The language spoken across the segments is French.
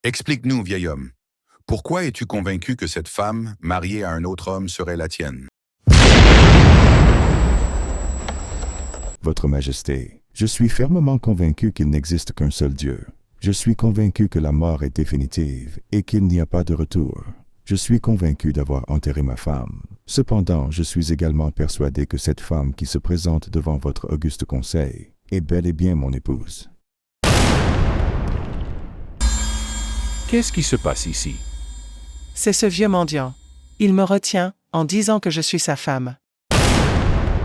Explique-nous, vieil homme. Pourquoi es-tu convaincu que cette femme, mariée à un autre homme, serait la tienne? Votre Majesté, je suis fermement convaincu qu'il n'existe qu'un seul Dieu. Je suis convaincu que la mort est définitive et qu'il n'y a pas de retour. Je suis convaincu d'avoir enterré ma femme. Cependant, je suis également persuadé que cette femme qui se présente devant votre auguste conseil est bel et bien mon épouse. Qu'est-ce qui se passe ici? C'est ce vieux mendiant. Il me retient en disant que je suis sa femme.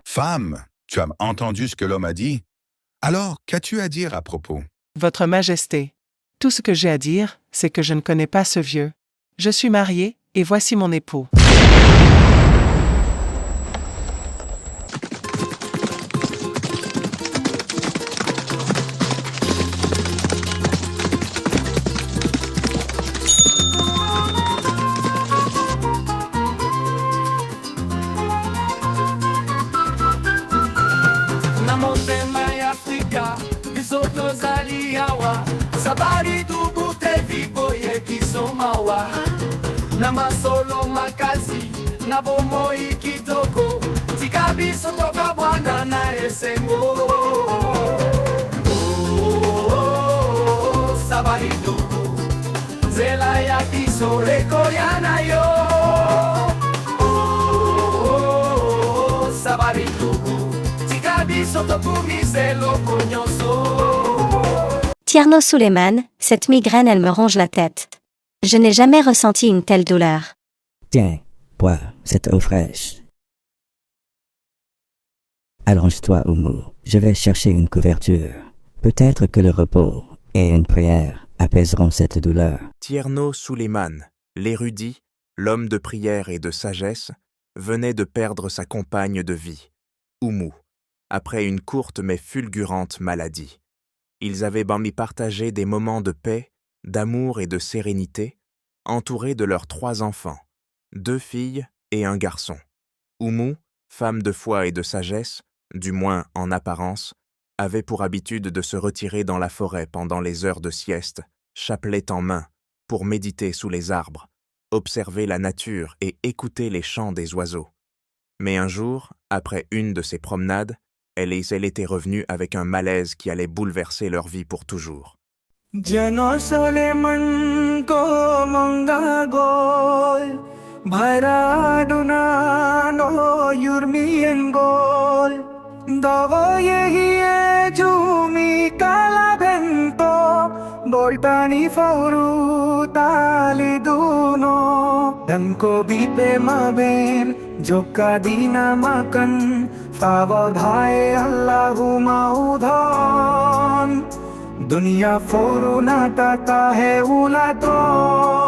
Femme, tu as entendu ce que l'homme a dit? Alors, qu'as-tu à dire à propos? Votre Majesté, tout ce que j'ai à dire, c'est que je ne connais pas ce vieux. Je suis mariée, et voici mon époux. Sabari dubu tevi boye kisomawa Nama solo makazi na bomo ikitoko Tikabiso toka bwana na esengo Sabari dubu Zela ya kiso rekoyana yo Sabari dubu Tikabiso toku miselo konyoso. Tierno Suleiman, cette migraine elle me ronge la tête. Je n'ai jamais ressenti une telle douleur. Tiens, bois cette eau fraîche. Allonge-toi, Oumou, je vais chercher une couverture. Peut-être que le repos et une prière apaiseront cette douleur. Tierno Suleiman, l'érudit, l'homme de prière et de sagesse, venait de perdre sa compagne de vie, Oumou, après une courte mais fulgurante maladie. Ils avaient partagé des moments de paix, d'amour et de sérénité, entourés de leurs 3 enfants, 2 filles et un garçon. Oumou, femme de foi et de sagesse, du moins en apparence, avait pour habitude de se retirer dans la forêt pendant les heures de sieste, chapelet en main, pour méditer sous les arbres, observer la nature et écouter les chants des oiseaux. Mais un jour, après une de ces promenades, elle était revenue avec un malaise qui allait bouleverser leur vie pour toujours. Boltani fauru tali duno Danko bipe maben Joka dina makan Favadhaye Allahu maudhan Dunya fauru natata hai uladon.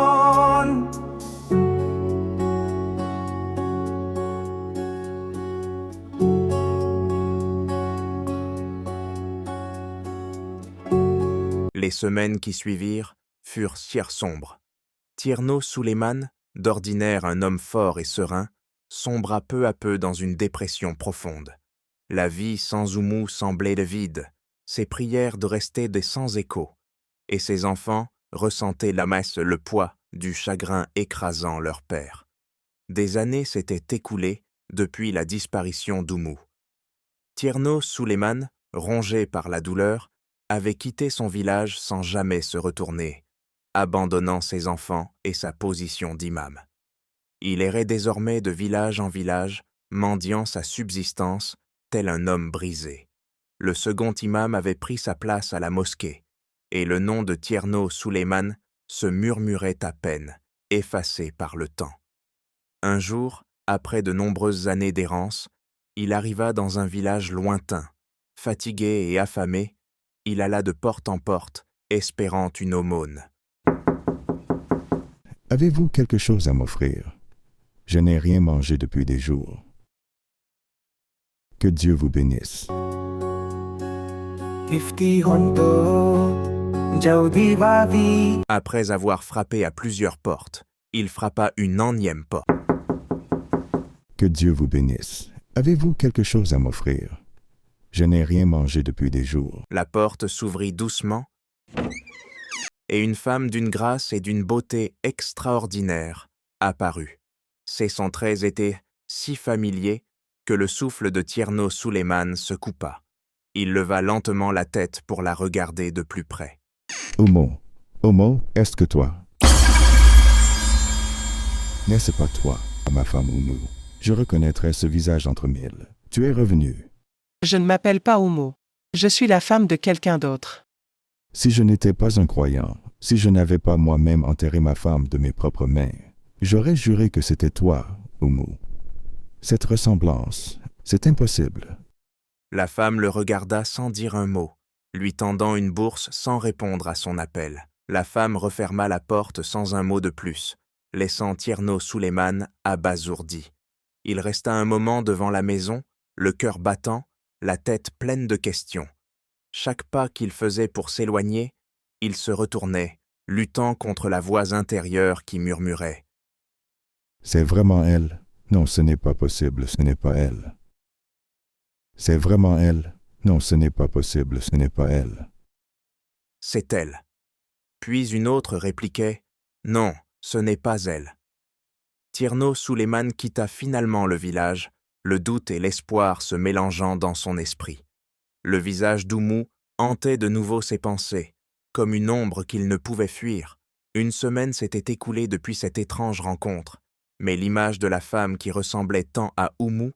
Les semaines qui suivirent furent si sombres. Tierno Suleiman, d'ordinaire un homme fort et serein, sombra peu à peu dans une dépression profonde. La vie sans Oumou semblait vide, ses prières de rester des sans écho, et ses enfants ressentaient le poids du chagrin écrasant leur père. Des années s'étaient écoulées depuis la disparition d'Oumou. Tierno Suleiman, rongé par la douleur, avait quitté son village sans jamais se retourner, abandonnant ses enfants et sa position d'imam. Il errait désormais de village en village, mendiant sa subsistance, tel un homme brisé. Le second imam avait pris sa place à la mosquée, et le nom de Tierno Suleiman se murmurait à peine, effacé par le temps. Un jour, après de nombreuses années d'errance, il arriva dans un village lointain. Fatigué et affamé, il alla de porte en porte, espérant une aumône. Avez-vous quelque chose à m'offrir? Je n'ai rien mangé depuis des jours. Que Dieu vous bénisse. Après avoir frappé à plusieurs portes, il frappa une énième porte. Que Dieu vous bénisse. Avez-vous quelque chose à m'offrir? Je n'ai rien mangé depuis des jours. La porte s'ouvrit doucement et une femme d'une grâce et d'une beauté extraordinaire apparut. Ses sons traits étaient si familiers que le souffle de Tierno Suleiman se coupa. Il leva lentement la tête pour la regarder de plus près. Oumo, est-ce que toi? N'est-ce pas toi, ma femme Oumu? Je reconnaîtrais ce visage entre mille. Tu es revenu. Je ne m'appelle pas Oumu. Je suis la femme de quelqu'un d'autre. Si je n'étais pas un croyant, si je n'avais pas moi-même enterré ma femme de mes propres mains, j'aurais juré que c'était toi, Oumu. Cette ressemblance, c'est impossible. La femme le regarda sans dire un mot, lui tendant une bourse sans répondre à son appel. La femme referma la porte sans un mot de plus, laissant Tierno Suleiman abasourdi. Il resta un moment devant la maison, le cœur battant, la tête pleine de questions. Chaque pas qu'il faisait pour s'éloigner, il se retournait, luttant contre la voix intérieure qui murmurait. « C'est vraiment elle? Non, ce n'est pas possible, ce n'est pas elle. C'est vraiment elle? Non, ce n'est pas possible, ce n'est pas elle. » C'est elle. Puis une autre répliquait « Non, ce n'est pas elle. » Tierno Suleiman quitta finalement le village, le doute et l'espoir se mélangeant dans son esprit. Le visage d'Oumu hantait de nouveau ses pensées, comme une ombre qu'il ne pouvait fuir. Une semaine s'était écoulée depuis cette étrange rencontre, mais l'image de la femme qui ressemblait tant à Oumu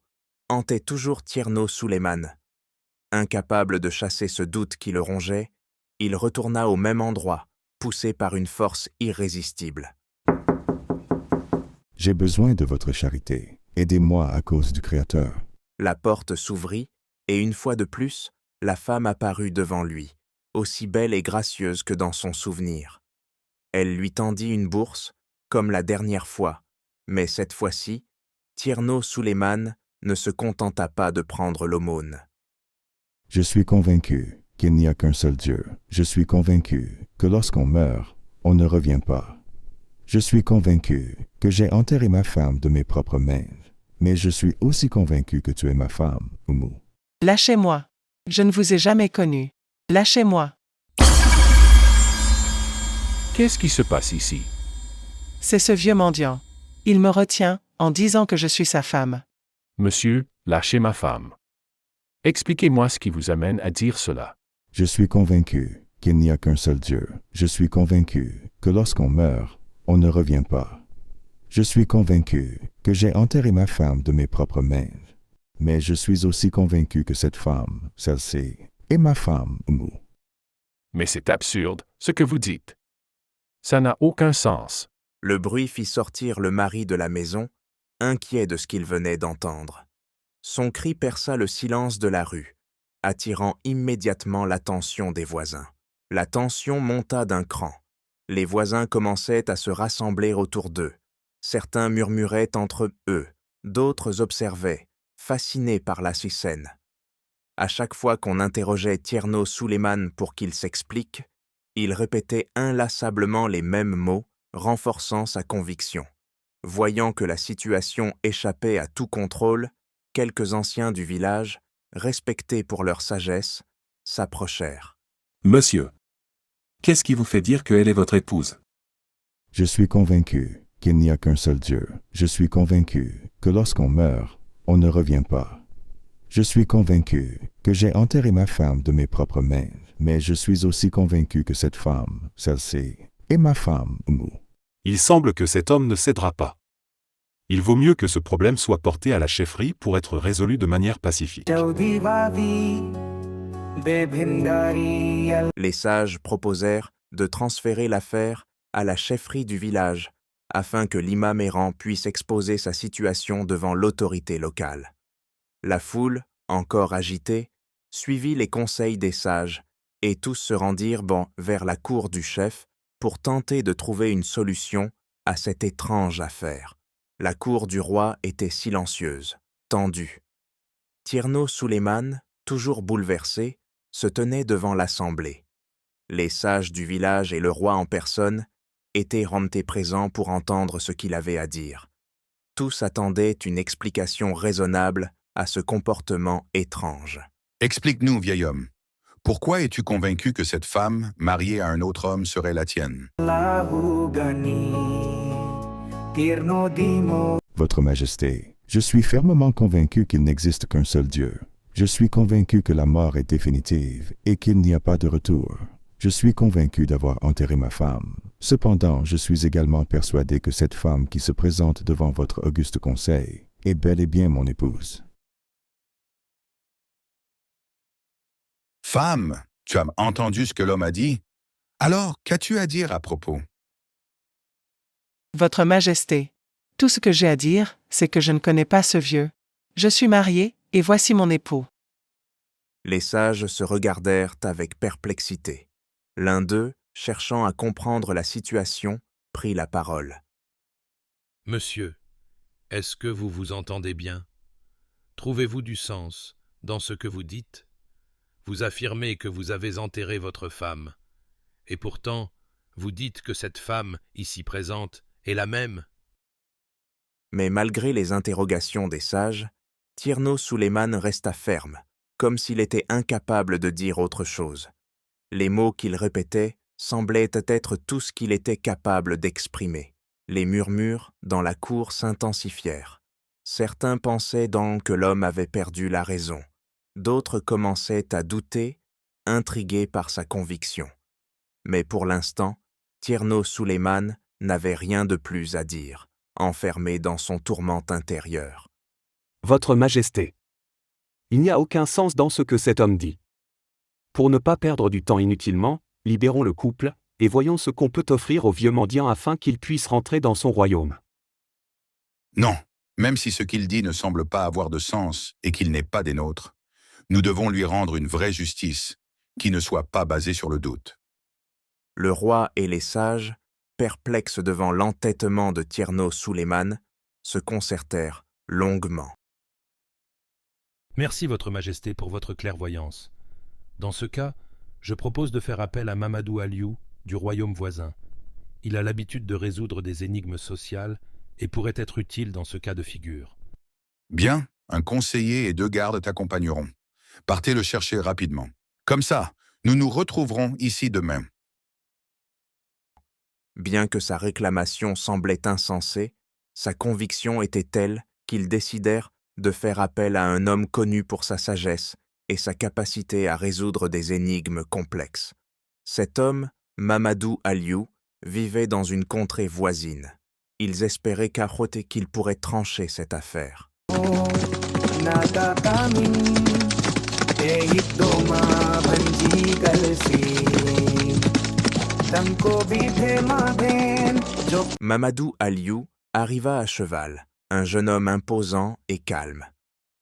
hantait toujours Tierno Suleiman. Incapable de chasser ce doute qui le rongeait, il retourna au même endroit, poussé par une force irrésistible. « J'ai besoin de votre charité. Aidez-moi à cause du Créateur. » La porte s'ouvrit, et une fois de plus, la femme apparut devant lui, aussi belle et gracieuse que dans son souvenir. Elle lui tendit une bourse, comme la dernière fois, mais cette fois-ci, Tierno Suleiman ne se contenta pas de prendre l'aumône. « Je suis convaincu qu'il n'y a qu'un seul Dieu. Je suis convaincu que lorsqu'on meurt, on ne revient pas. Je suis convaincu que j'ai enterré ma femme de mes propres mains, mais je suis aussi convaincu que tu es ma femme, Oumu. » Lâchez-moi. Je ne vous ai jamais connu. Lâchez-moi. Qu'est-ce qui se passe ici? C'est ce vieux mendiant. Il me retient en disant que je suis sa femme. Monsieur, lâchez ma femme. Expliquez-moi ce qui vous amène à dire cela. Je suis convaincu qu'il n'y a qu'un seul Dieu. Je suis convaincu que lorsqu'on meurt, on ne revient pas. Je suis convaincu que j'ai enterré ma femme de mes propres mains, mais je suis aussi convaincu que cette femme, celle-ci, est ma femme, Oumu. Mais c'est absurde, ce que vous dites. Ça n'a aucun sens. Le bruit fit sortir le mari de la maison, inquiet de ce qu'il venait d'entendre. Son cri perça le silence de la rue, attirant immédiatement l'attention des voisins. La tension monta d'un cran. Les voisins commençaient à se rassembler autour d'eux. Certains murmuraient entre eux, d'autres observaient, fascinés par la scène. À chaque fois qu'on interrogeait Tierno Suleiman pour qu'il s'explique, il répétait inlassablement les mêmes mots, renforçant sa conviction. Voyant que la situation échappait à tout contrôle, quelques anciens du village, respectés pour leur sagesse, s'approchèrent. « Monsieur, qu'est-ce qui vous fait dire qu'elle est votre épouse? » Je suis convaincu qu'il n'y a qu'un seul Dieu. Je suis convaincu que lorsqu'on meurt, on ne revient pas. Je suis convaincu que j'ai enterré ma femme de mes propres mains, mais je suis aussi convaincu que cette femme, celle-ci, est ma femme, Oumu. Il semble que cet homme ne cédera pas. Il vaut mieux que ce problème soit porté à la chefferie pour être résolu de manière pacifique. Les sages proposèrent de transférer l'affaire à la chefferie du village afin que l'imam errant puisse exposer sa situation devant l'autorité locale. La foule, encore agitée, suivit les conseils des sages et tous se rendirent vers la cour du chef pour tenter de trouver une solution à cette étrange affaire. La cour du roi était silencieuse, tendue. Tierno Suleiman, toujours bouleversé, se tenait devant l'assemblée. Les sages du village et le roi en personne étaient rentés présents pour entendre ce qu'il avait à dire. Tous attendaient une explication raisonnable à ce comportement étrange. Explique-nous, vieil homme. Pourquoi es-tu convaincu que cette femme, mariée à un autre homme, serait la tienne? Votre Majesté, je suis fermement convaincu qu'il n'existe qu'un seul Dieu. Je suis convaincu que la mort est définitive et qu'il n'y a pas de retour. Je suis convaincu d'avoir enterré ma femme. Cependant, je suis également persuadé que cette femme qui se présente devant votre auguste conseil est bel et bien mon épouse. Femme, tu as entendu ce que l'homme a dit? Alors, qu'as-tu à dire à propos? Votre Majesté, tout ce que j'ai à dire, c'est que je ne connais pas ce vieux. Je suis marié, et voici mon époux. Les sages se regardèrent avec perplexité. L'un d'eux, cherchant à comprendre la situation, prit la parole. « Monsieur, est-ce que vous vous entendez bien? Trouvez-vous du sens dans ce que vous dites? Vous affirmez que vous avez enterré votre femme, et pourtant, vous dites que cette femme, ici présente, est la même. » Mais malgré les interrogations des sages, Tierno Suleiman resta ferme, comme s'il était incapable de dire autre chose. Les mots qu'il répétait semblaient être tout ce qu'il était capable d'exprimer. Les murmures dans la cour s'intensifièrent. Certains pensaient donc que l'homme avait perdu la raison. D'autres commençaient à douter, intrigués par sa conviction. Mais pour l'instant, Tierno Suleiman n'avait rien de plus à dire, enfermé dans son tourment intérieur. Votre Majesté, il n'y a aucun sens dans ce que cet homme dit. Pour ne pas perdre du temps inutilement, libérons le couple, et voyons ce qu'on peut offrir au vieux mendiant afin qu'il puisse rentrer dans son royaume. Non, même si ce qu'il dit ne semble pas avoir de sens et qu'il n'est pas des nôtres, nous devons lui rendre une vraie justice, qui ne soit pas basée sur le doute. Le roi et les sages, perplexes devant l'entêtement de Tierno Suleiman, se concertèrent longuement. Merci, Votre Majesté, pour votre clairvoyance. Dans ce cas, je propose de faire appel à Mamadou Aliou, du royaume voisin. Il a l'habitude de résoudre des énigmes sociales et pourrait être utile dans ce cas de figure. Bien, un conseiller et 2 gardes t'accompagneront. Partez le chercher rapidement. Comme ça, nous nous retrouverons ici demain. Bien que sa réclamation semblait insensée, sa conviction était telle qu'ils décidèrent de faire appel à un homme connu pour sa sagesse et sa capacité à résoudre des énigmes complexes. Cet homme, Mamadou Aliou, vivait dans une contrée voisine. Ils espéraient qu'il pourrait trancher cette affaire. Mamadou Aliou arriva à cheval, un jeune homme imposant et calme.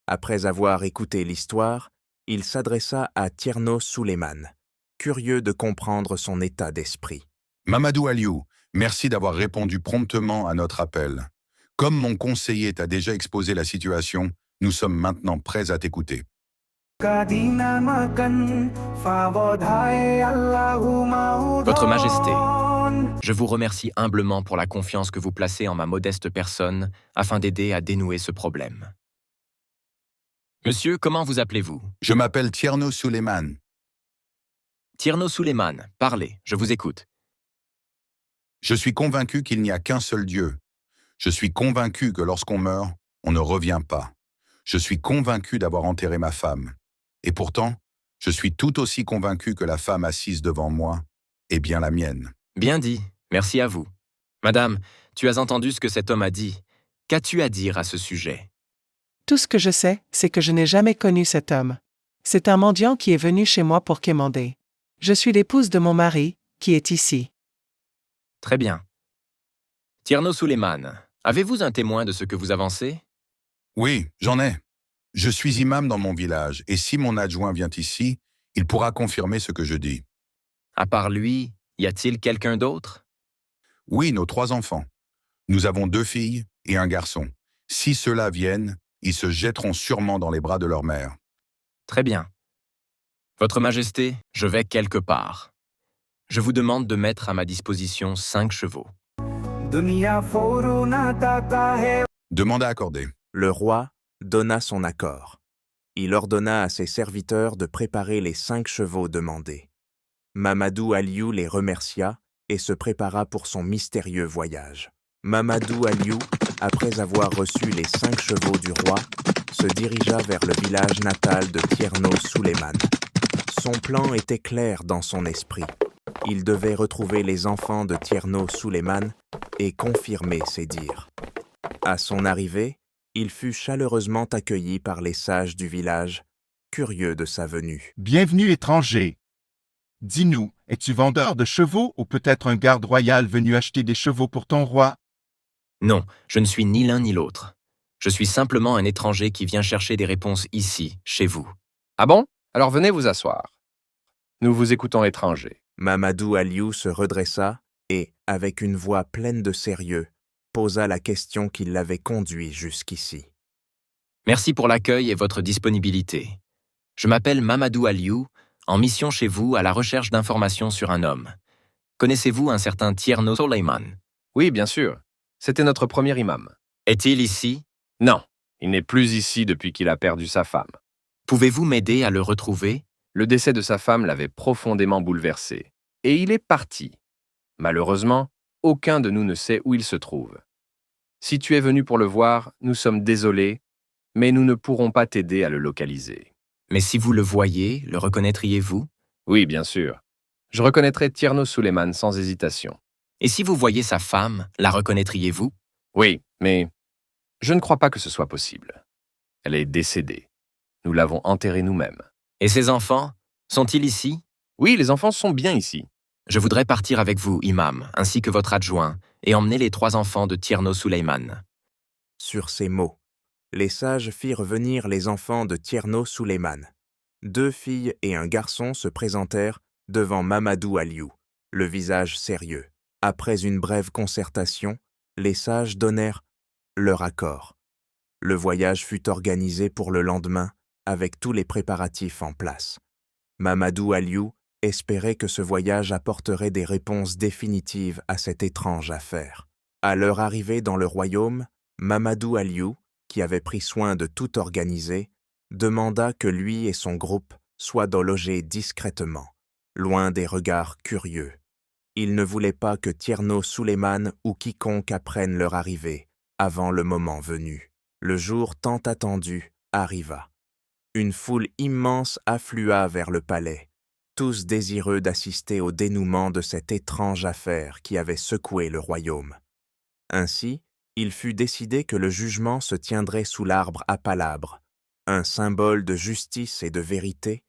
Après avoir écouté l'histoire, il s'adressa à Tierno Suleiman, curieux de comprendre son état d'esprit. Mamadou Aliou, merci d'avoir répondu promptement à notre appel. Comme mon conseiller t'a déjà exposé la situation, nous sommes maintenant prêts à t'écouter. Votre Majesté, je vous remercie humblement pour la confiance que vous placez en ma modeste personne afin d'aider à dénouer ce problème. Monsieur, comment vous appelez-vous? Je m'appelle Tierno Suleiman. Tierno Suleiman, parlez, je vous écoute. Je suis convaincu qu'il n'y a qu'un seul Dieu. Je suis convaincu que lorsqu'on meurt, on ne revient pas. Je suis convaincu d'avoir enterré ma femme. Et pourtant, je suis tout aussi convaincu que la femme assise devant moi est bien la mienne. Bien dit, merci à vous. Madame, tu as entendu ce que cet homme a dit. Qu'as-tu à dire à ce sujet? Tout ce que je sais, c'est que je n'ai jamais connu cet homme. C'est un mendiant qui est venu chez moi pour quémander. Je suis l'épouse de mon mari, qui est ici. Très bien. Tierno Suleiman, avez-vous un témoin de ce que vous avancez? Oui, j'en ai. Je suis imam dans mon village, et si mon adjoint vient ici, il pourra confirmer ce que je dis. À part lui, y a-t-il quelqu'un d'autre? Oui, nos 3 enfants. Nous avons 2 filles et un garçon. Si ceux-là viennent, ils se jetteront sûrement dans les bras de leur mère. Très bien. Votre Majesté, je vais quelque part. Je vous demande de mettre à ma disposition 5 chevaux. Demande à accorder. Le roi donna son accord. Il ordonna à ses serviteurs de préparer les 5 chevaux demandés. Mamadou Aliou les remercia et se prépara pour son mystérieux voyage. Mamadou Aliou, après avoir reçu les 5 chevaux du roi, se dirigea vers le village natal de Tierno Souleymane. Son plan était clair dans son esprit. Il devait retrouver les enfants de Tierno Souleymane et confirmer ses dires. À son arrivée, il fut chaleureusement accueilli par les sages du village, curieux de sa venue. « Bienvenue, étranger. Dis-nous, es-tu vendeur de chevaux ou peut-être un garde royal venu acheter des chevaux pour ton roi? » Non, je ne suis ni l'un ni l'autre. Je suis simplement un étranger qui vient chercher des réponses ici, chez vous. Ah bon? Alors venez vous asseoir. Nous vous écoutons, étranger. Mamadou Aliou se redressa et, avec une voix pleine de sérieux, posa la question qui l'avait conduit jusqu'ici. Merci pour l'accueil et votre disponibilité. Je m'appelle Mamadou Aliou, en mission chez vous à la recherche d'informations sur un homme. Connaissez-vous un certain Tierno Souleymane? Oui, bien sûr. C'était notre premier imam. Est-il ici? Non, il n'est plus ici depuis qu'il a perdu sa femme. Pouvez-vous m'aider à le retrouver? Le décès de sa femme l'avait profondément bouleversé. Et il est parti. Malheureusement, aucun de nous ne sait où il se trouve. Si tu es venu pour le voir, nous sommes désolés, mais nous ne pourrons pas t'aider à le localiser. Mais si vous le voyez, le reconnaîtriez-vous? Oui, bien sûr. Je reconnaîtrai Tierno Souleymane sans hésitation. Et si vous voyez sa femme, la reconnaîtriez-vous? Oui, mais je ne crois pas que ce soit possible. Elle est décédée. Nous l'avons enterrée nous-mêmes. Et ses enfants? Sont-ils ici? Oui, les enfants sont bien ici. Je voudrais partir avec vous, imam, ainsi que votre adjoint, et emmener les 3 enfants de Tierno Souleymane. Sur ces mots, les sages firent venir les enfants de Tierno Souleymane. 2 filles et un garçon se présentèrent devant Mamadou Aliou, le visage sérieux. Après une brève concertation, les sages donnèrent leur accord. Le voyage fut organisé pour le lendemain, avec tous les préparatifs en place. Mamadou Aliou espérait que ce voyage apporterait des réponses définitives à cette étrange affaire. À leur arrivée dans le royaume, Mamadou Aliou, qui avait pris soin de tout organiser, demanda que lui et son groupe soient logés discrètement, loin des regards curieux. Il ne voulait pas que Tierno Souleymane ou quiconque apprenne leur arrivée avant le moment venu. Le jour tant attendu arriva. Une foule immense afflua vers le palais, tous désireux d'assister au dénouement de cette étrange affaire qui avait secoué le royaume. Ainsi, il fut décidé que le jugement se tiendrait sous l'arbre à palabres, un symbole de justice et de vérité,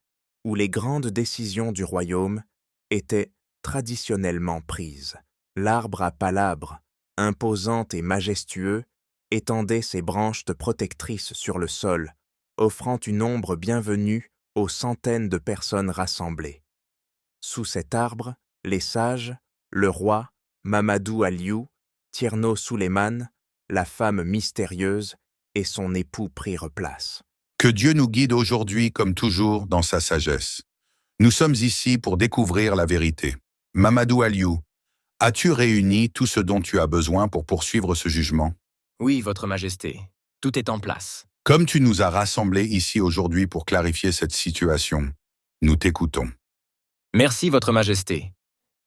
où les grandes décisions du royaume étaient traditionnellement prises. L'arbre à palabres, imposant et majestueux, étendait ses branches protectrices sur le sol, offrant une ombre bienvenue aux centaines de personnes rassemblées. Sous cet arbre, les sages, le roi, Mamadou Aliou, Tierno Souleymane, la femme mystérieuse et son époux prirent place. Que Dieu nous guide aujourd'hui comme toujours dans sa sagesse. Nous sommes ici pour découvrir la vérité. Mamadou Aliou, as-tu réuni tout ce dont tu as besoin pour poursuivre ce jugement? Oui, Votre Majesté. Tout est en place. Comme tu nous as rassemblés ici aujourd'hui pour clarifier cette situation, nous t'écoutons. Merci, Votre Majesté.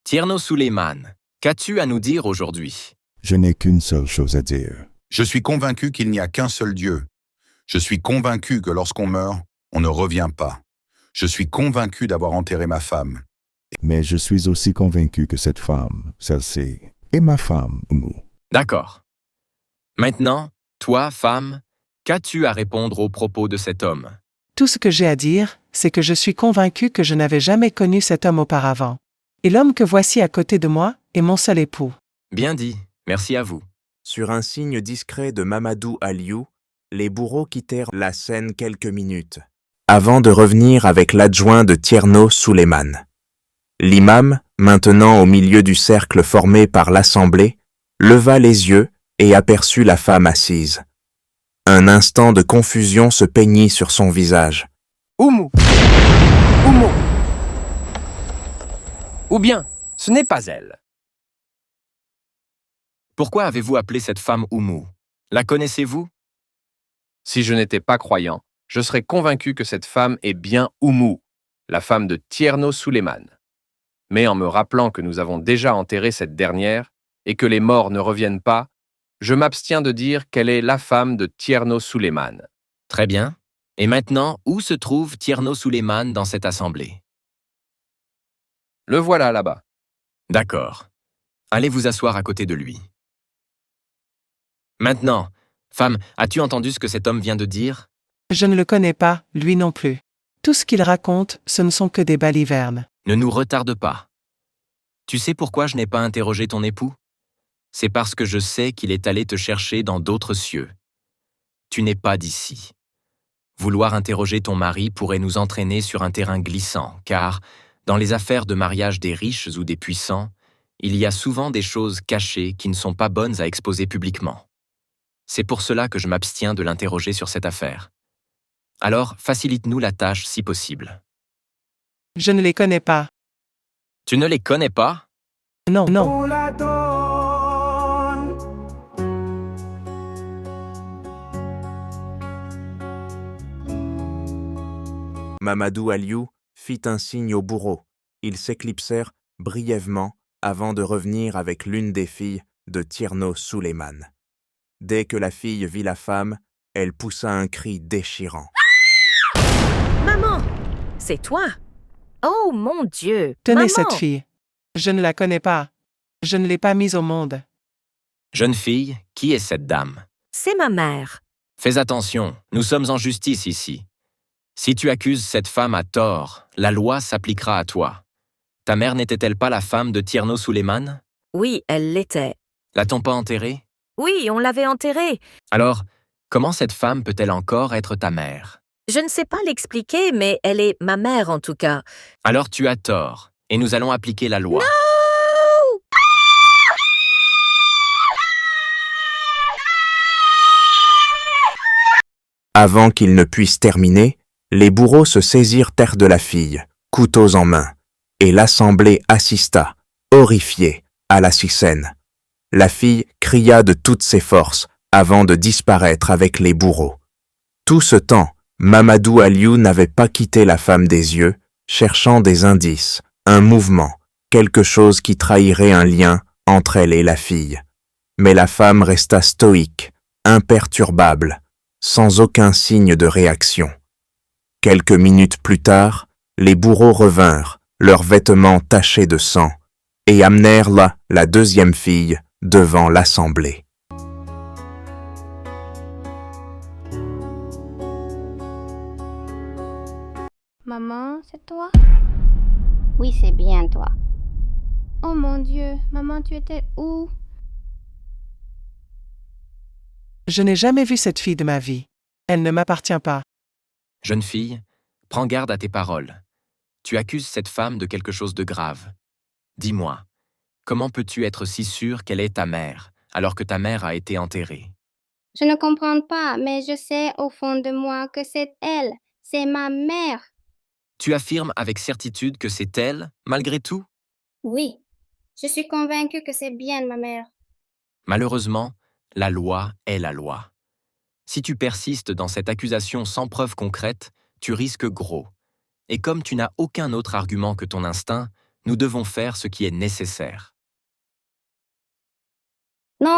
Tierno Souleymane, qu'as-tu à nous dire aujourd'hui? Je n'ai qu'une seule chose à dire. Je suis convaincu qu'il n'y a qu'un seul Dieu. Je suis convaincu que lorsqu'on meurt, on ne revient pas. Je suis convaincu d'avoir enterré ma femme. Mais je suis aussi convaincu que cette femme, celle-ci, est ma femme, Oumou. D'accord. Maintenant, toi, femme, qu'as-tu à répondre aux propos de cet homme? Tout ce que j'ai à dire, c'est que je suis convaincu que je n'avais jamais connu cet homme auparavant. Et l'homme que voici à côté de moi est mon seul époux. Bien dit, merci à vous. Sur un signe discret de Mamadou Aliou, les bourreaux quittèrent la scène quelques minutes, avant de revenir avec l'adjoint de Tierno Souleymane. L'imam, maintenant au milieu du cercle formé par l'assemblée, leva les yeux et aperçut la femme assise. Un instant de confusion se peignit sur son visage. Oumou! Oumou! Ou bien, ce n'est pas elle. Pourquoi avez-vous appelé cette femme Oumou? La connaissez-vous? Si je n'étais pas croyant, je serai convaincu que cette femme est bien Oumou, la femme de Tierno Suleiman. Mais en me rappelant que nous avons déjà enterré cette dernière et que les morts ne reviennent pas, je m'abstiens de dire qu'elle est la femme de Tierno Suleiman. Très bien. Et maintenant, où se trouve Tierno Suleiman dans cette assemblée? Le voilà là-bas. D'accord. Allez vous asseoir à côté de lui. Maintenant, femme, as-tu entendu ce que cet homme vient de dire? Je ne le connais pas, lui non plus. Tout ce qu'il raconte, ce ne sont que des balivernes. Ne nous retarde pas. Tu sais pourquoi je n'ai pas interrogé ton époux? C'est parce que je sais qu'il est allé te chercher dans d'autres cieux. Tu n'es pas d'ici. Vouloir interroger ton mari pourrait nous entraîner sur un terrain glissant, car, dans les affaires de mariage des riches ou des puissants, il y a souvent des choses cachées qui ne sont pas bonnes à exposer publiquement. C'est pour cela que je m'abstiens de l'interroger sur cette affaire. Alors, facilite-nous la tâche si possible. Je ne les connais pas. Tu ne les connais pas? Non, non. Mamadou Aliou fit un signe au bourreau. Ils s'éclipsèrent brièvement avant de revenir avec l'une des filles de Tierno Suleiman. Dès que la fille vit la femme, elle poussa un cri déchirant. Maman, c'est toi? Oh mon Dieu! Tenez Maman! cette fille. Je ne la connais pas. Je ne l'ai pas mise au monde. Jeune fille, qui est cette dame? C'est ma mère. Fais attention, nous sommes en justice ici. Si tu accuses cette femme à tort, la loi s'appliquera à toi. Ta mère n'était-elle pas la femme de Tierno Suleiman? Oui, elle l'était. L'a-t-on pas enterrée? Oui, on l'avait enterrée. Alors, comment cette femme peut-elle encore être ta mère? Je ne sais pas l'expliquer, mais elle est ma mère en tout cas. Alors tu as tort, et nous allons appliquer la loi. Non! Avant qu'ils ne puissent terminer, les bourreaux se saisirent de la fille, couteaux en main, et l'assemblée assista, horrifiée, à la scène. La fille cria de toutes ses forces avant de disparaître avec les bourreaux. Tout ce temps, Mamadou Aliou n'avait pas quitté la femme des yeux, cherchant des indices, un mouvement, quelque chose qui trahirait un lien entre elle et la fille. Mais la femme resta stoïque, imperturbable, sans aucun signe de réaction. Quelques minutes plus tard, les bourreaux revinrent, leurs vêtements tachés de sang, et amenèrent la deuxième fille devant l'assemblée. Maman, c'est toi? Oui, c'est bien toi. Oh mon Dieu, maman, tu étais où? Je n'ai jamais vu cette fille de ma vie. Elle ne m'appartient pas. Jeune fille, prends garde à tes paroles. Tu accuses cette femme de quelque chose de grave. Dis-moi, comment peux-tu être si sûre qu'elle est ta mère, alors que ta mère a été enterrée? Je ne comprends pas, mais je sais au fond de moi que c'est elle. C'est ma mère. Tu affirmes avec certitude que c'est elle, malgré tout? Oui, je suis convaincue que c'est bien ma mère. Malheureusement, la loi est la loi. Si tu persistes dans cette accusation sans preuve concrète, tu risques gros. Et comme tu n'as aucun autre argument que ton instinct, nous devons faire ce qui est nécessaire. Non!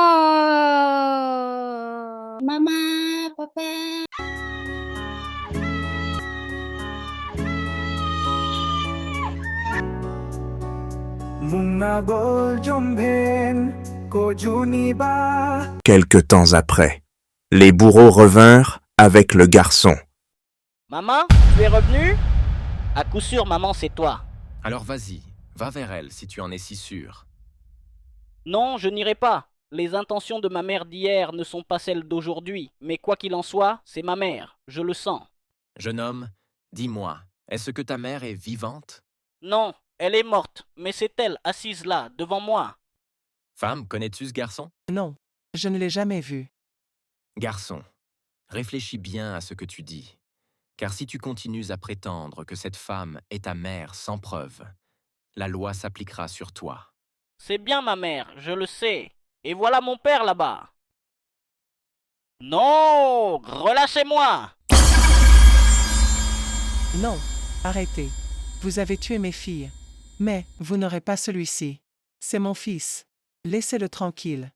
Maman, papa... Quelque temps après, les bourreaux revinrent avec le garçon. Maman, tu es revenue? À coup sûr, maman, c'est toi. Alors vas-y, va vers elle si tu en es si sûr. Non, je n'irai pas. Les intentions de ma mère d'hier ne sont pas celles d'aujourd'hui, mais quoi qu'il en soit, c'est ma mère, je le sens. Jeune homme, dis-moi, est-ce que ta mère est vivante? Non, elle est morte, mais c'est elle assise là, devant moi. Femme, connais-tu ce garçon? Non, je ne l'ai jamais vu. Garçon, réfléchis bien à ce que tu dis, car si tu continues à prétendre que cette femme est ta mère sans preuve, la loi s'appliquera sur toi. C'est bien ma mère, je le sais. Et voilà mon père là-bas. Non, relâchez-moi! Non, arrêtez. Vous avez tué mes filles. Mais, vous n'aurez pas celui-ci. C'est mon fils. Laissez-le tranquille.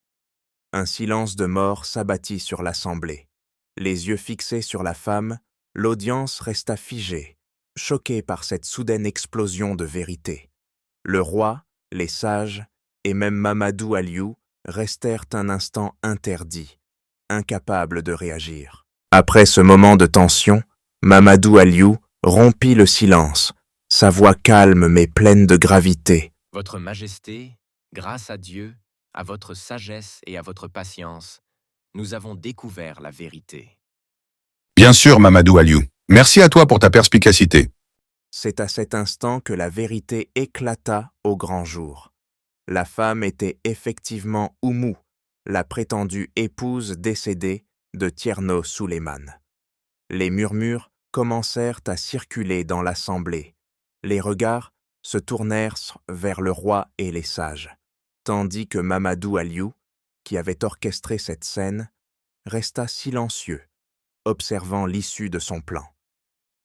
Un silence de mort s'abattit sur l'assemblée. Les yeux fixés sur la femme, l'audience resta figée, choquée par cette soudaine explosion de vérité. Le roi, les sages, et même Mamadou Aliou restèrent un instant interdits, incapables de réagir. Après ce moment de tension, Mamadou Aliou rompit le silence, sa voix calme mais pleine de gravité. Votre Majesté, grâce à Dieu, à votre sagesse et à votre patience, nous avons découvert la vérité. Bien sûr, Mamadou Aliou. Merci à toi pour ta perspicacité. C'est à cet instant que la vérité éclata au grand jour. La femme était effectivement Oumou, la prétendue épouse décédée de Tierno Souleymane. Les murmures commencèrent à circuler dans l'assemblée. Les regards se tournèrent vers le roi et les sages, tandis que Mamadou Aliou, qui avait orchestré cette scène, resta silencieux, observant l'issue de son plan.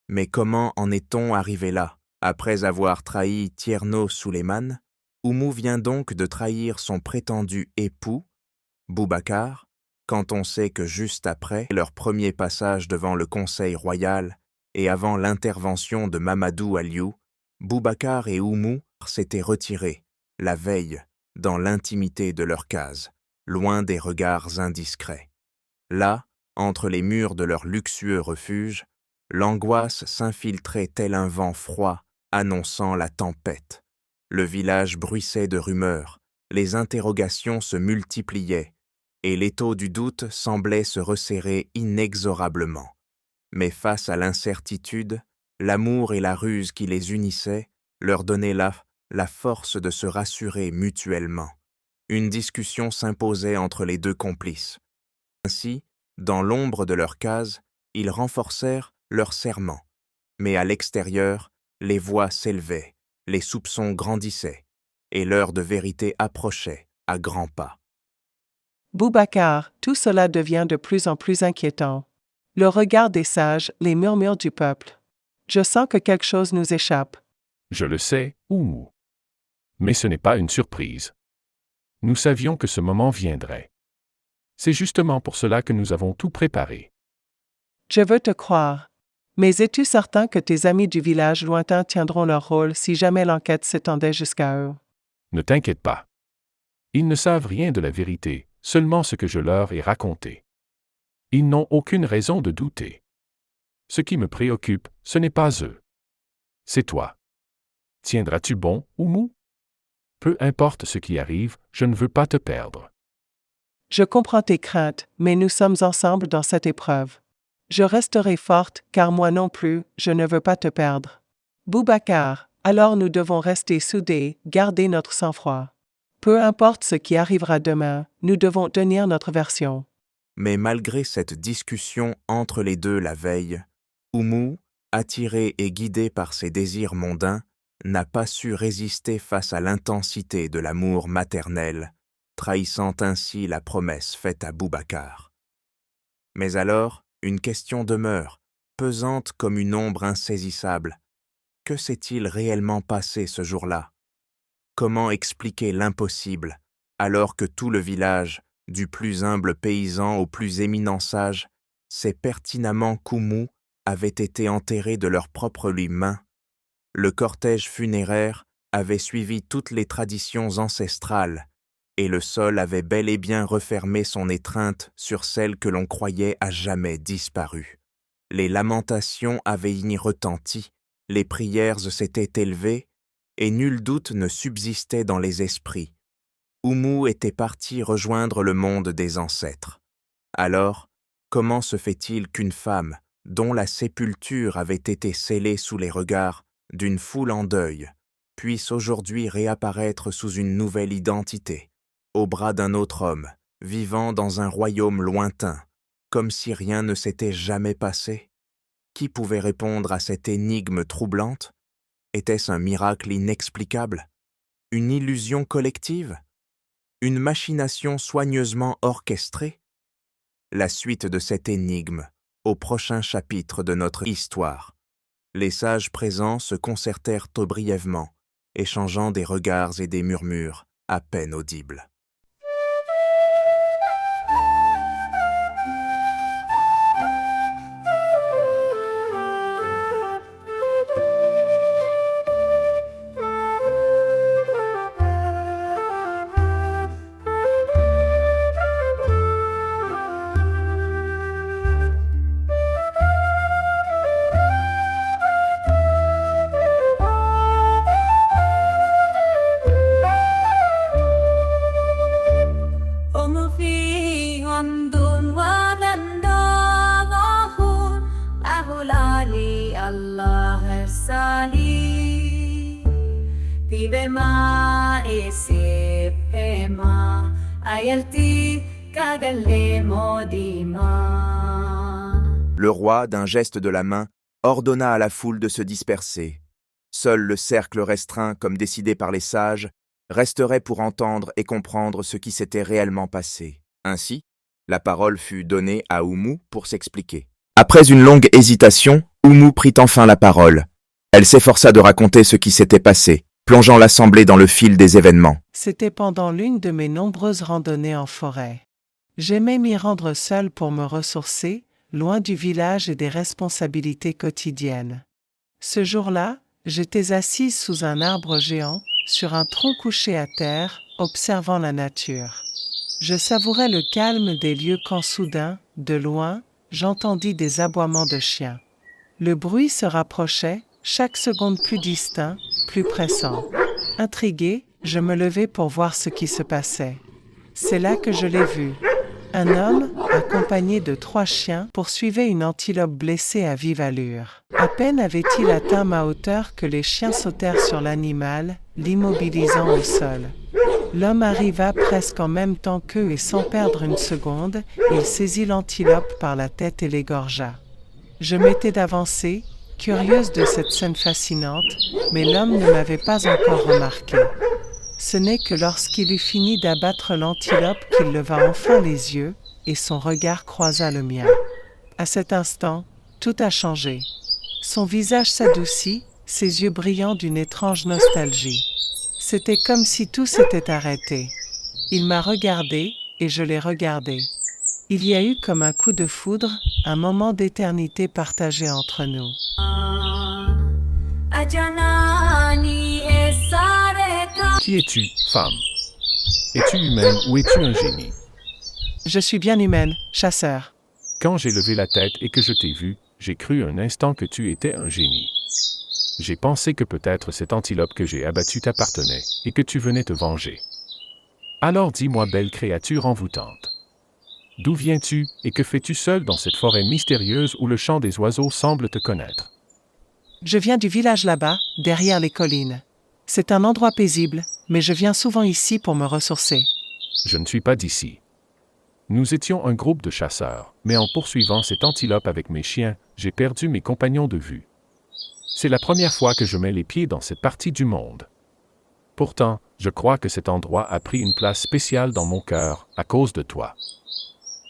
Mais comment en est-on arrivé là? Après avoir trahi Tierno Souleymane, Oumou vient donc de trahir son prétendu époux, Boubacar, quand on sait que juste après leur premier passage devant le Conseil royal et avant l'intervention de Mamadou Aliou, Boubacar et Oumou s'étaient retirés, la veille, dans l'intimité de leur case, loin des regards indiscrets. Là, entre les murs de leur luxueux refuge, l'angoisse s'infiltrait tel un vent froid annonçant la tempête. Le village bruissait de rumeurs, les interrogations se multipliaient, et l'étau du doute semblait se resserrer inexorablement. Mais face à l'incertitude, l'amour et la ruse qui les unissaient leur donnaient la force de se rassurer mutuellement. Une discussion s'imposait entre les deux complices. Ainsi, dans l'ombre de leur case, ils renforcèrent leur serment. Mais à l'extérieur, les voix s'élevaient, les soupçons grandissaient, et l'heure de vérité approchait à grands pas. Boubacar, tout cela devient de plus en plus inquiétant. Le regard des sages, les murmures du peuple. Je sens que quelque chose nous échappe. Je le sais, Oumou. Mais ce n'est pas une surprise. Nous savions que ce moment viendrait. C'est justement pour cela que nous avons tout préparé. Je veux te croire. Mais es-tu certain que tes amis du village lointain tiendront leur rôle si jamais l'enquête s'étendait jusqu'à eux? Ne t'inquiète pas. Ils ne savent rien de la vérité, seulement ce que je leur ai raconté. Ils n'ont aucune raison de douter. Ce qui me préoccupe, ce n'est pas eux. C'est toi. Tiendras-tu bon, Oumou? Peu importe ce qui arrive, je ne veux pas te perdre. Je comprends tes craintes, mais nous sommes ensemble dans cette épreuve. Je resterai forte, car moi non plus, je ne veux pas te perdre. Boubacar, alors nous devons rester soudés, garder notre sang-froid. Peu importe ce qui arrivera demain, nous devons tenir notre version. Mais malgré cette discussion entre les deux la veille, Oumou, attiré et guidé par ses désirs mondains, n'a pas su résister face à l'intensité de l'amour maternel, trahissant ainsi la promesse faite à Boubacar. Mais alors, une question demeure, pesante comme une ombre insaisissable. Que s'est-il réellement passé ce jour-là? Comment expliquer l'impossible, alors que tout le village, du plus humble paysan au plus éminent sage, sait pertinemment qu'Oumou avait été enterré de leurs propres mains? Le cortège funéraire avait suivi toutes les traditions ancestrales, et le sol avait bel et bien refermé son étreinte sur celle que l'on croyait à jamais disparue. Les lamentations avaient y retenti, les prières s'étaient élevées, et nul doute ne subsistait dans les esprits. Oumou était parti rejoindre le monde des ancêtres. Alors, comment se fait-il qu'une femme, dont la sépulture avait été scellée sous les regards d'une foule en deuil, puisse aujourd'hui réapparaître sous une nouvelle identité, au bras d'un autre homme, vivant dans un royaume lointain, comme si rien ne s'était jamais passé? Qui pouvait répondre à cette énigme troublante? Était-ce un miracle inexplicable? Une illusion collective? Une machination soigneusement orchestrée? La suite de cette énigme, au prochain chapitre de notre histoire. Les sages présents se concertèrent brièvement, échangeant des regards et des murmures à peine audibles. Le roi, d'un geste de la main, ordonna à la foule de se disperser. Seul le cercle restreint, comme décidé par les sages, resterait pour entendre et comprendre ce qui s'était réellement passé. Ainsi, la parole fut donnée à Oumou pour s'expliquer. Après une longue hésitation, Oumou prit enfin la parole. Elle s'efforça de raconter ce qui s'était passé, plongeant l'assemblée dans le fil des événements. C'était pendant l'une de mes nombreuses randonnées en forêt. J'aimais m'y rendre seule pour me ressourcer, loin du village et des responsabilités quotidiennes. Ce jour-là, j'étais assise sous un arbre géant, sur un tronc couché à terre, observant la nature. Je savourais le calme des lieux quand soudain, de loin, j'entendis des aboiements de chiens. Le bruit se rapprochait, chaque seconde plus distinct, plus pressant. Intriguée, je me levai pour voir ce qui se passait. C'est là que je l'ai vu. Un homme, accompagné de 3 chiens, poursuivait une antilope blessée à vive allure. À peine avait-il atteint ma hauteur que les chiens sautèrent sur l'animal, l'immobilisant au sol. L'homme arriva presque en même temps qu'eux et sans perdre une seconde, il saisit l'antilope par la tête et l'égorgea. Je m'étais d'avancer, curieuse de cette scène fascinante, mais l'homme ne m'avait pas encore remarqué. Ce n'est que lorsqu'il eut fini d'abattre l'antilope qu'il leva enfin les yeux, et son regard croisa le mien. À cet instant, tout a changé. Son visage s'adoucit, ses yeux brillants d'une étrange nostalgie. C'était comme si tout s'était arrêté. Il m'a regardé, et je l'ai regardé. Il y a eu comme un coup de foudre, un moment d'éternité partagé entre nous. Qui es-tu, femme? Es-tu humaine ou es-tu un génie? Je suis bien humaine, chasseur. Quand j'ai levé la tête et que je t'ai vu, j'ai cru un instant que tu étais un génie. J'ai pensé que peut-être cette antilope que j'ai abattue t'appartenait et que tu venais te venger. Alors dis-moi, belle créature envoûtante. D'où viens-tu et que fais-tu seul dans cette forêt mystérieuse où le chant des oiseaux semble te connaître? Je viens du village là-bas, derrière les collines. C'est un endroit paisible, mais je viens souvent ici pour me ressourcer. Je ne suis pas d'ici. Nous étions un groupe de chasseurs, mais en poursuivant cette antilope avec mes chiens, j'ai perdu mes compagnons de vue. C'est la première fois que je mets les pieds dans cette partie du monde. Pourtant, je crois que cet endroit a pris une place spéciale dans mon cœur, à cause de toi.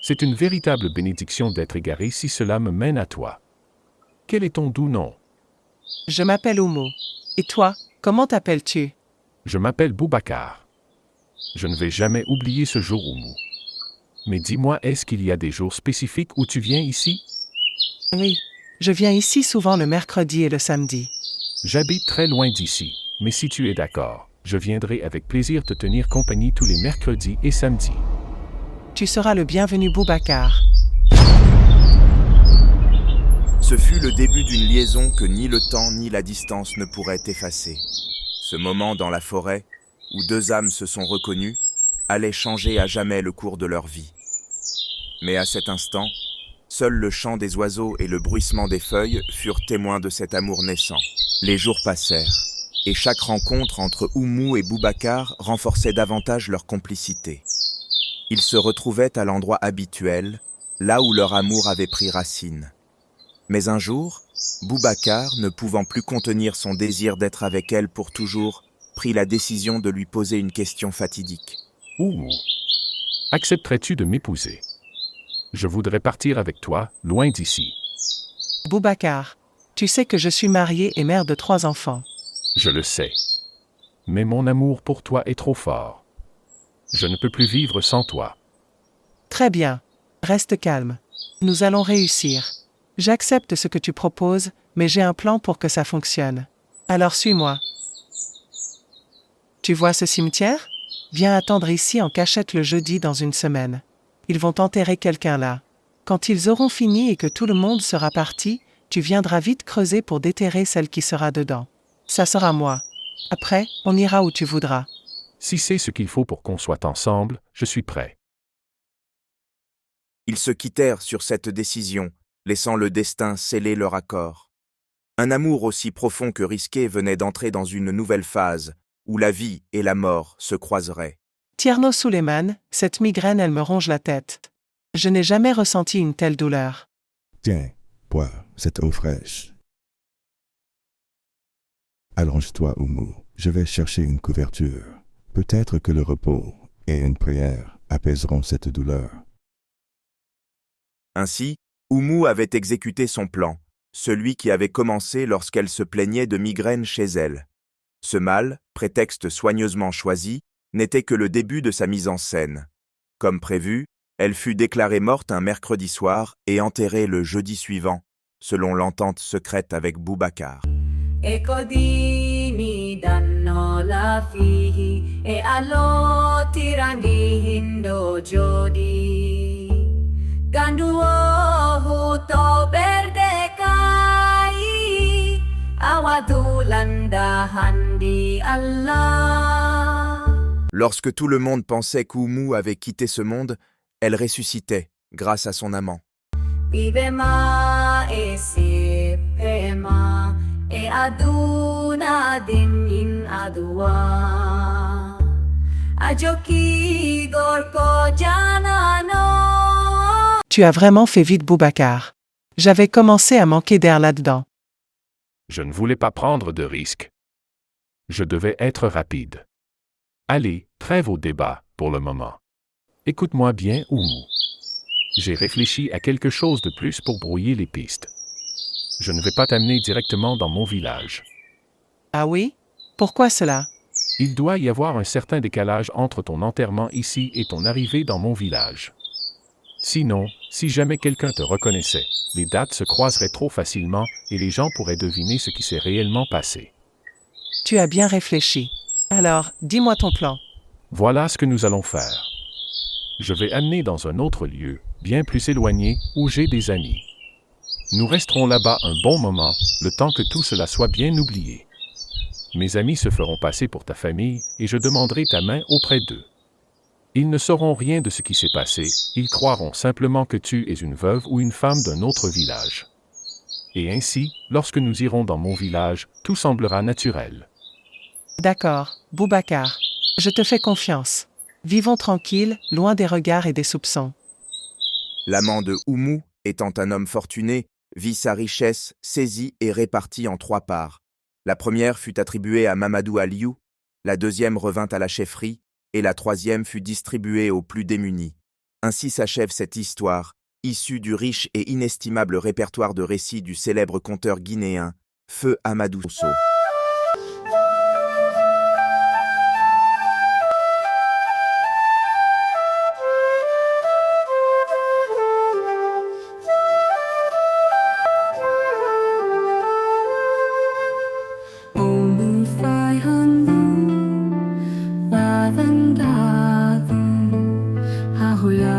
C'est une véritable bénédiction d'être égaré si cela me mène à toi. Quel est ton doux nom? Je m'appelle Oumou. Et toi, comment t'appelles-tu? Je m'appelle Boubacar. Je ne vais jamais oublier ce jour, Oumou. Mais dis-moi, est-ce qu'il y a des jours spécifiques où tu viens ici? Oui, je viens ici souvent le mercredi et le samedi. J'habite très loin d'ici, mais si tu es d'accord, je viendrai avec plaisir te tenir compagnie tous les mercredis et samedis. Tu seras le bienvenu, Boubacar. Ce fut le début d'une liaison que ni le temps ni la distance ne pourraient effacer. Ce moment dans la forêt, où 2 âmes se sont reconnues, allait changer à jamais le cours de leur vie. Mais à cet instant, seul le chant des oiseaux et le bruissement des feuilles furent témoins de cet amour naissant. Les jours passèrent, et chaque rencontre entre Oumou et Boubacar renforçait davantage leur complicité. Ils se retrouvaient à l'endroit habituel, là où leur amour avait pris racine. Mais un jour, Boubacar, ne pouvant plus contenir son désir d'être avec elle pour toujours, prit la décision de lui poser une question fatidique. « Oumou, accepterais-tu de m'épouser? Je voudrais partir avec toi, loin d'ici. » Boubacar, Tu sais que je suis mariée et mère de 3 enfants. Je le sais. Mais mon amour pour toi est trop fort. Je ne peux plus vivre sans toi. Très bien. Reste calme. Nous allons réussir. J'accepte ce que tu proposes, mais j'ai un plan pour que ça fonctionne. Alors suis-moi. Tu vois ce cimetière? Viens attendre ici en cachette le jeudi dans une semaine. Ils vont enterrer quelqu'un là. Quand ils auront fini et que tout le monde sera parti, tu viendras vite creuser pour déterrer celle qui sera dedans. Ça sera moi. Après, on ira où tu voudras. Si c'est ce qu'il faut pour qu'on soit ensemble, je suis prêt. Ils se quittèrent sur cette décision, laissant le destin sceller leur accord. Un amour aussi profond que risqué venait d'entrer dans une nouvelle phase, où la vie et la mort se croiseraient. Tierno Suleiman, cette migraine, elle me ronge la tête. Je n'ai jamais ressenti une telle douleur. Tiens, bois cette eau fraîche. Allonge-toi, Oumou. Je vais chercher une couverture. Peut-être que le repos et une prière apaiseront cette douleur. Ainsi, Oumou avait exécuté son plan, celui qui avait commencé lorsqu'elle se plaignait de migraines chez elle. Ce mal, prétexte soigneusement choisi, n'était que le début de sa mise en scène. Comme prévu, elle fut déclarée morte un mercredi soir et enterrée le jeudi suivant, selon l'entente secrète avec Boubacar. Lorsque tout le monde pensait qu'Oumou avait quitté ce monde, elle ressuscitait grâce à son amant. Tu as vraiment fait vite, Boubacar. J'avais commencé à manquer d'air là-dedans. Je ne voulais pas prendre de risques. Je devais être rapide. Allez, trêve au débat, pour le moment. Écoute-moi bien, Oumou. J'ai réfléchi à quelque chose de plus pour brouiller les pistes. Je ne vais pas t'amener directement dans mon village. Ah oui? Pourquoi cela? Il doit y avoir un certain décalage entre ton enterrement ici et ton arrivée dans mon village. Sinon, si jamais quelqu'un te reconnaissait, les dates se croiseraient trop facilement et les gens pourraient deviner ce qui s'est réellement passé. Tu as bien réfléchi. Alors, dis-moi ton plan. Voilà ce que nous allons faire. Je vais amener dans un autre lieu, bien plus éloigné, où j'ai des amis. Nous resterons là-bas un bon moment, le temps que tout cela soit bien oublié. Mes amis se feront passer pour ta famille et je demanderai ta main auprès d'eux. Ils ne sauront rien de ce qui s'est passé, ils croiront simplement que tu es une veuve ou une femme d'un autre village. Et ainsi, lorsque nous irons dans mon village, tout semblera naturel. D'accord, Boubacar. Je te fais confiance. Vivons tranquilles, loin des regards et des soupçons. L'amant de Oumou, étant un homme fortuné, vit sa richesse saisie et répartie en 3 parts. La première fut attribuée à Mamadou Aliou, la deuxième revint à la chefferie, et la troisième fut distribuée aux plus démunis. Ainsi s'achève cette histoire, issue du riche et inestimable répertoire de récits du célèbre conteur guinéen, Feu Amadou Sow. Hula